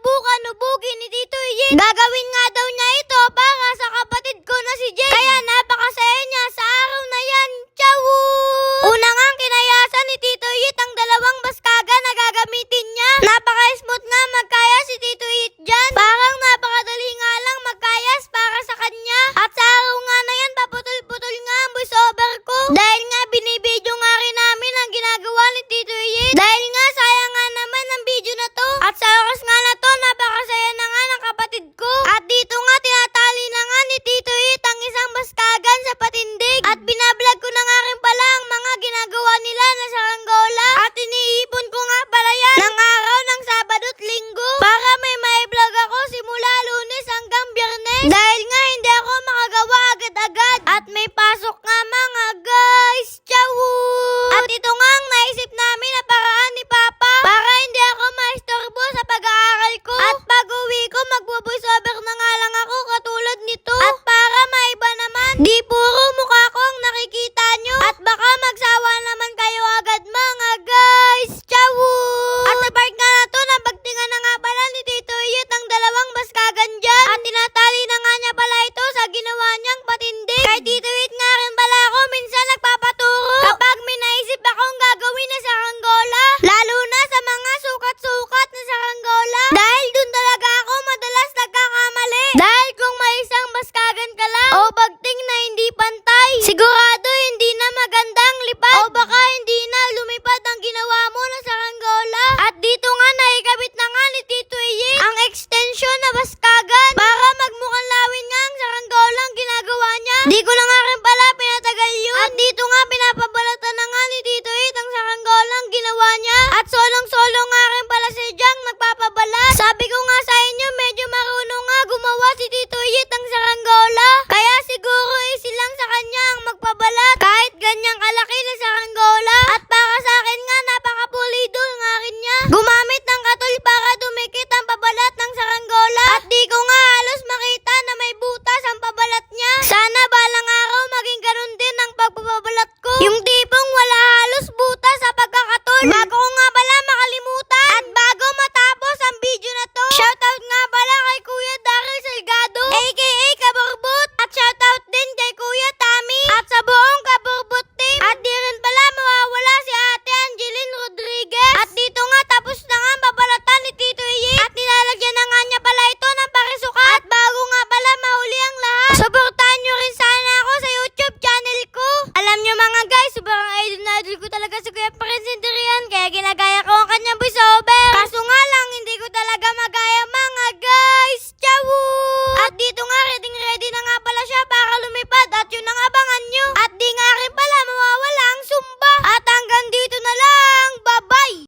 nubugin ni Tito Yin. Gagawin nga daw niya ito para sa kapatid ko na si Jen. Kaya napakasaya niya sa araw na yan. Ciao! Una nga kinayasan ni Tito Yit ang dalawang baskaga na gagamitin niya. Napaka-smooth nga magkaya si Tito Yit dyan. Parang napakadali nga lang magkayas para sa kanya. At sa araw nga na yan, paputol-putol nga ang voiceover ko. Dahil nga binibidyo nga rin namin ang ginagawa ni Tito Yit. Dahil nga sayang nga naman ang video na to. At sa oras nga na to, napakasaya na nga ng kapatid ko. At dito nga tinatali na nga ni Tito Yit ang isang baskagan sa patindig. At binablog ko na nga rin pala ang mga ginagawa nila na saranggola. At iniipon ko nga pala yan ng araw ng Sabado at Linggo para may mai-vlog ako simula Lunes hanggang Biyernes. Dahil nga hindi ako makagawa agad-agad. At may pasok nga mga guys. Ciao! At ito nga ang naisip namin na paraan ni Papa para hindi ako maistorbo sa pag-aaral ko. At pag-uwi ko, magbo-voiceover na nga lang ako katulad nito. At para maiba naman, di puro mukha ko ang nakikita nyo. At baka magsawa naman kayo agad mga guys. Ciao! At sa part nga na to, nabagtingan na nga pala ni Tito Yit ang dalawang baskagan dyan. At tinatali na nga niya pala ito sa ginawa niyang patindig. Kay Tito Yit nga rin pala ako minsan nagpapaturo kapag may naisip akong gagawin na saranggola. Lalo na sa mga sukat-sukat na saranggola. Dahil dun talaga ako madalas nagkakamali. Dahil kung may isang baskagan ka lang o bagting na hindi pantay, sigurado hindi na magandang lipad o baka hindi na lumipad ang ginawa mo na saranggola. At dito nga naikabit na nga ni Tito Yit ang extension na baskagan para magmukhang lawin nga ang saranggolang ginagawa niya. Di ko na nga rin pala pinatagal yun. At dito nga pinapabalatan na nga ni Tito Yit ang saranggolang ginawa niya. At solong-solo nga rin pala si Jang nagpapabalat. Sabi ko nga sa inyo medyo marunong nga gumawa si Tito Yit ang saranggola. Kaya siguro easy lang sa kanya ang magpabalat kahit ganyang kalaki na saranggola. At para sa akin nga napaka-pulido nga rin niya. Gumamit ng katol para dumikit ang pabalat ng saranggola. At di ko nga halos makita na may butas ang pabalat niya. Sana balang araw maging ganun din ang pagpapabalat ko. Yung tipong wala halos butas sa pagkakatol. Bago ko nga pala makalimutan at bago matapos ang video na to, shoutout nga pala kay Kuya Daryl Salgado aka Kaburbot. At shoutout din kay Kuya Tami at sa buong Kaburbot team. At di rin pala mawawala si Ate Angeline Rodriguez. At dito nga tapos na nga ang babalatan ni Tito Yit. At nilalagyan na nga niya pala ito ng parisukat. At bago nga pala mahuli ang lahat, suportahan nyo rin sana ako sa YouTube channel ko. Alam nyo mga guys, sobrang idol na idol ko talaga si Kuya Prince Indirian. Kaya ginagaya ko ang kanyang voiceover. Kaso nga lang, hindi ko talaga magaya mga guys. Ciao! At dito nga, ready na nga pala siya